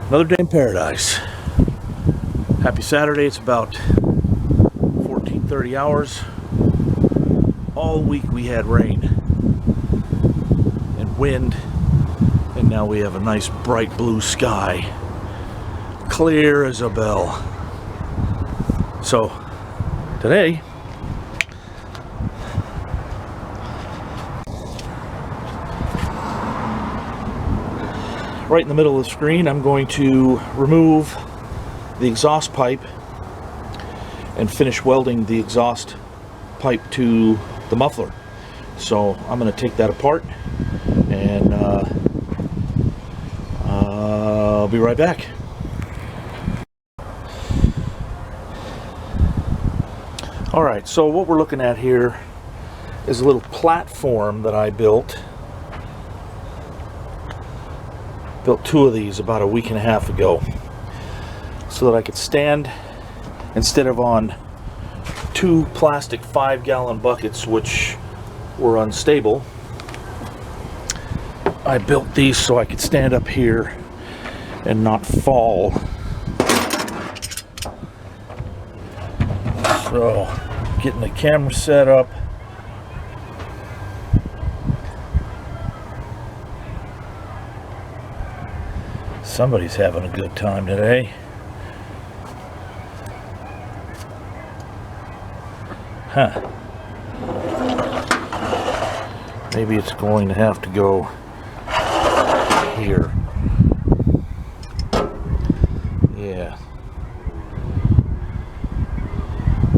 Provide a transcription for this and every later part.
Another day in paradise. Happy Saturday. It's about 14:30 hours. All week we had rain and wind, and now we have a nice bright blue sky, clear as a bell. So today right in the middle of the screen, I'm going to remove the exhaust pipe and finish welding the exhaust pipe to the muffler. So I'm going to take that apart and I'll be right back. Alright, so what we're looking at here is a little platform that I built. Built two of these about a week and a half ago so that I could stand instead of on two plastic 5-gallon buckets which were unstable. I built these so I could stand up here and not fall. So getting the camera set up. Somebody's having a good time today. Huh. Maybe it's going to have to go here. Yeah.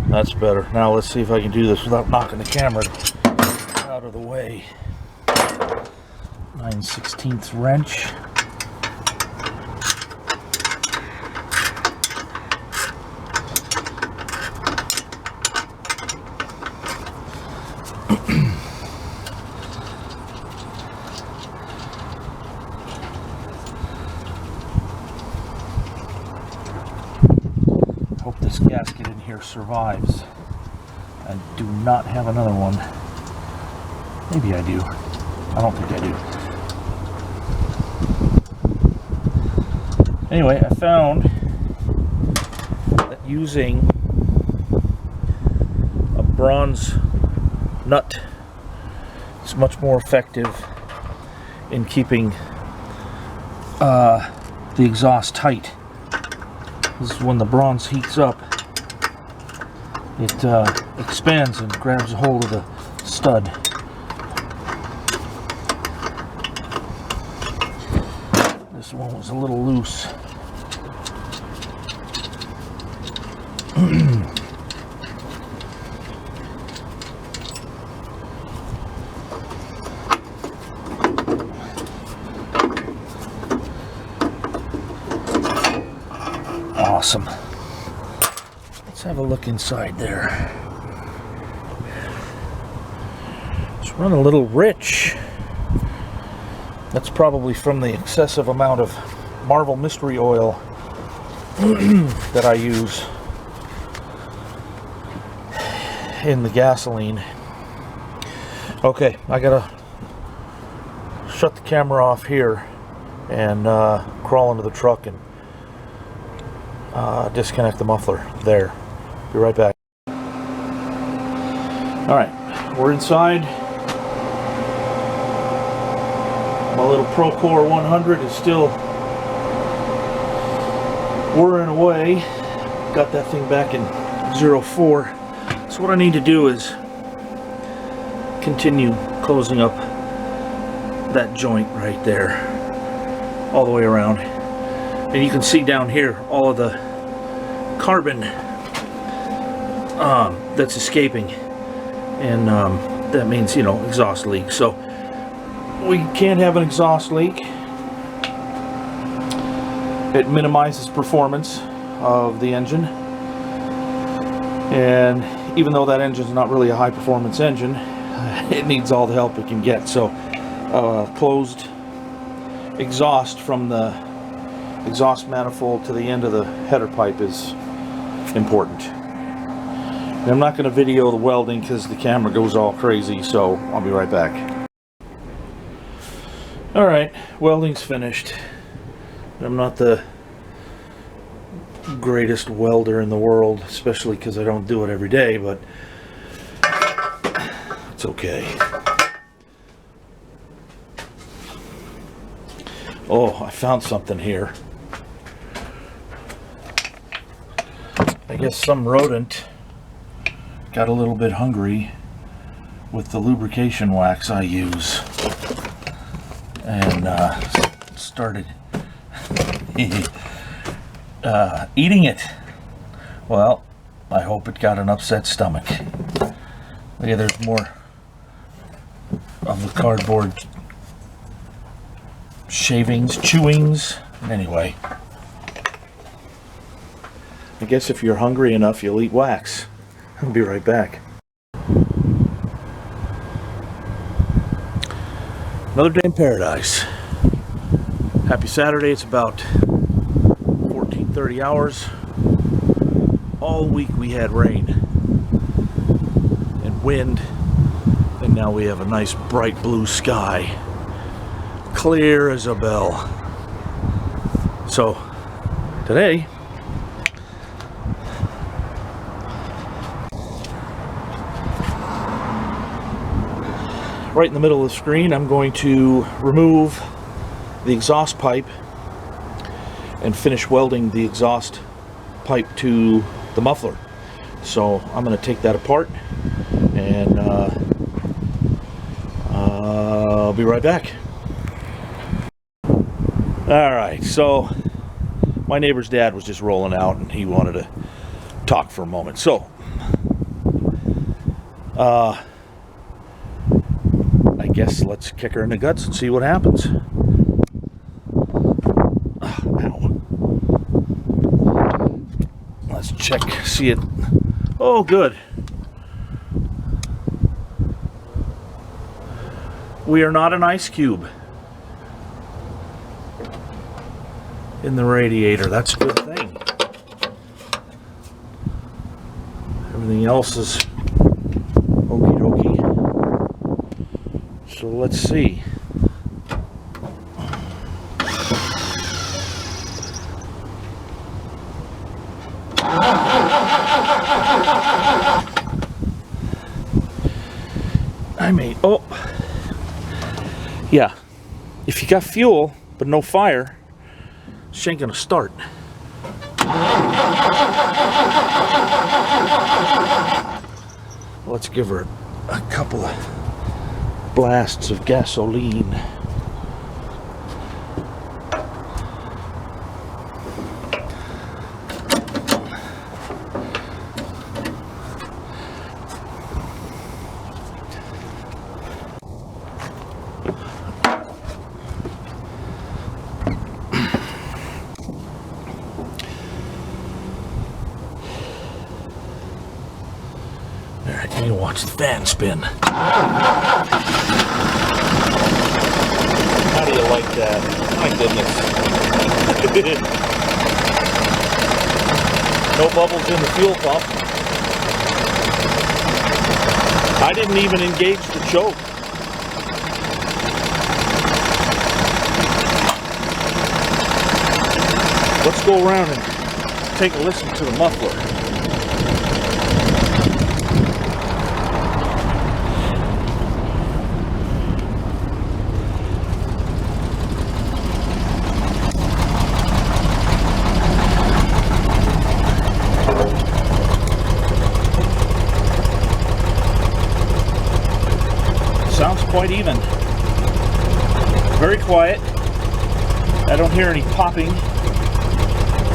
That's better. Now let's see if I can do this without knocking the camera out of the way. 9/16 wrench. Hope this gasket in here survives. I do not have another one. Maybe I do. I don't think I do. Anyway, I found that using a bronze nut is much more effective in keeping the exhaust tight. This is when the bronze heats up, it expands and grabs a hold of the stud. This one was a little loose. Awesome. Let's have a look inside there. It's run a little rich. That's probably from the excessive amount of Marvel Mystery Oil that I use in the gasoline. Okay, I gotta shut the camera off here and crawl into the truck and disconnect the muffler there. Be right back. Alright, we're inside. My little Procore 100 is still whirring away. Got that thing back in 04. So what I need to do is continue closing up that joint right there all the way around. And you can see down here all of the carbon that's escaping, and that means, you know, exhaust leak. So we can't have an exhaust leak. It minimizes performance of the engine, and even though that engine is not really a high performance engine, it needs all the help it can get. So closed exhaust from the exhaust manifold to the end of the header pipe is important. And I'm not going to video the welding because the camera goes all crazy, so I'll be right back. Alright, welding's finished. I'm not the greatest welder in the world, especially because I don't do it every day, but it's okay. Oh, I found something here. I guess some rodent got a little bit hungry with the lubrication wax I use and started eating it. Well, I hope it got an upset stomach. Yeah, there's more of the cardboard shavings, chewings. Anyway, I guess if you're hungry enough, you'll eat wax. I'll be right back. Another day in paradise. Happy Saturday. It's about 14:30 hours. All week we had rain and wind, and now we have a nice bright blue sky, clear as a bell. So today, right in the middle of the screen, I'm going to remove the exhaust pipe and finish welding the exhaust pipe to the muffler. So I'm going to take that apart and I'll be right back. Alright, so my neighbor's dad was just rolling out and he wanted to talk for a moment. So I guess let's kick her in the guts and see what happens. Ow. Let's check, see it. Oh, good. We are not an ice cube in the radiator. That's a good thing. Everything else is okie dokie. So let's see. Oh, yeah. If you got fuel but no fire, she ain't gonna start. Let's give her a couple of blasts of gasoline. Alright, you watch the fan spin. How do you like that? My goodness. No bubbles in the fuel pump. I didn't even engage the choke. Let's go around and take a listen to the muffler. Sounds quite even. Very quiet. I don't hear any popping,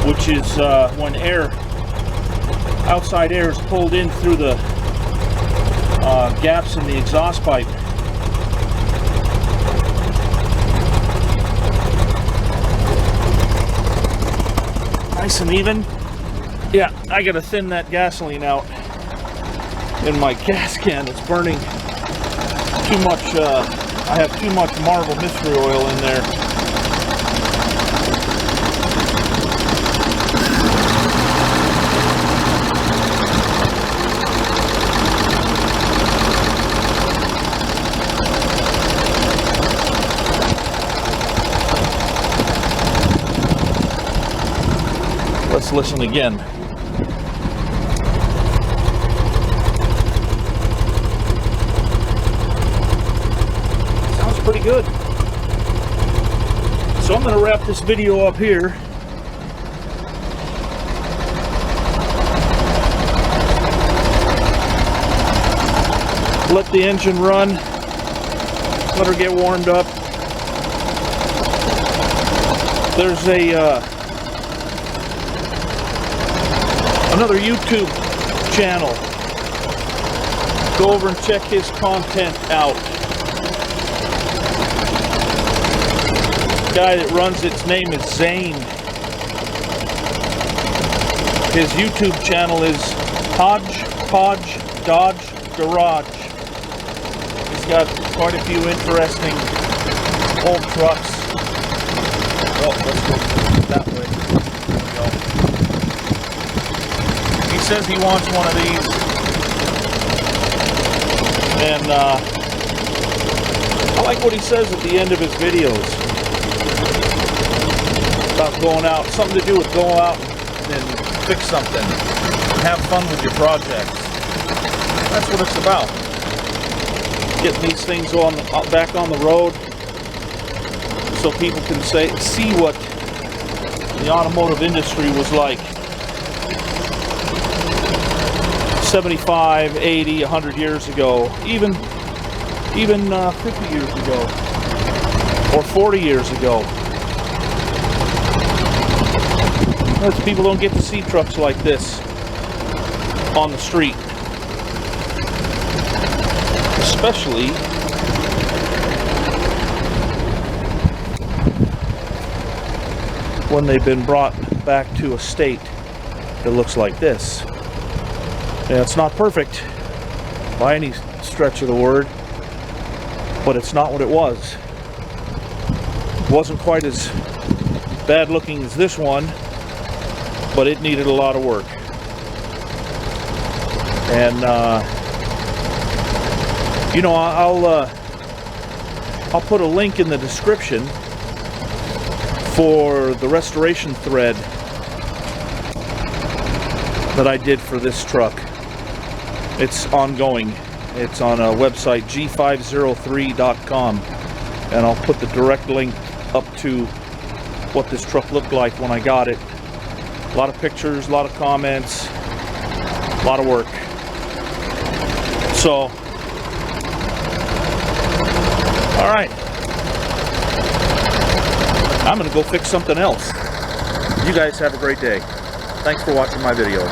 which is when outside air is pulled in through the gaps in the exhaust pipe. Nice and even. Yeah, I gotta thin that gasoline out in my gas can. It's burning too much. I have too much Marvel mystery oil in there. Let's listen again. Sounds pretty good. So I'm going to wrap this video up here. Let the engine run. Let her get warmed up. There's another YouTube channel. Go over and check his content out. The guy that runs its name is Zane. His YouTube channel is Hodge Dodge Garage. He's got quite a few interesting old trucks. Oh, let's go that way. There we go. He says he wants one of these. And I like what he says at the end of his videos. About going out, something to do with going out and fix something. And have fun with your projects. That's what it's about. Getting these things back on the road, so people can see what the automotive industry was like 75, 80, 100 years ago, even 50 years ago, or 40 years ago. Most people don't get to see trucks like this on the street, especially when they've been brought back to a state that looks like this. And it's not perfect by any stretch of the word, but it's not what it was. It wasn't quite as bad looking as this one, but it needed a lot of work. And you know, I'll put a link in the description for the restoration thread that I did for this truck. It's ongoing. It's on a website, g503.com, and I'll put the direct link up to what this truck looked like when I got it. A lot of pictures, a lot of comments, a lot of work. So, all right. I'm going to go fix something else. You guys have a great day. Thanks for watching my video.